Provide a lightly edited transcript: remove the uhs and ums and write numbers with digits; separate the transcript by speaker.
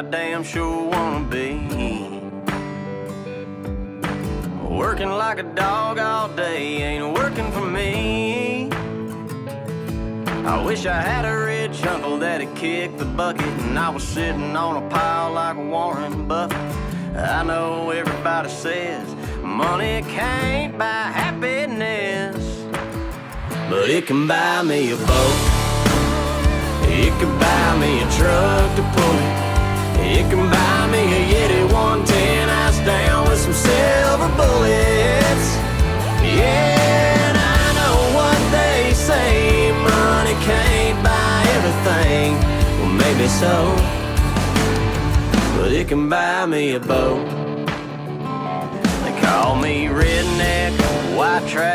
Speaker 1: I damn sure wanna be. Working like a dog all day ain't working for me. I wish I had a rich uncle that'd kick the bucket and I was sitting on a pile like Warren Buffett. I know everybody says money can't buy happiness, but it can buy me a boat. It can buy me a truck to pull it. It can buy me a Yeti 110 house down with some silver bullets. Yeah, and I know what they say, money can't buy everything. Well, maybe so, but it can buy me a boat. They call me redneck, white trash.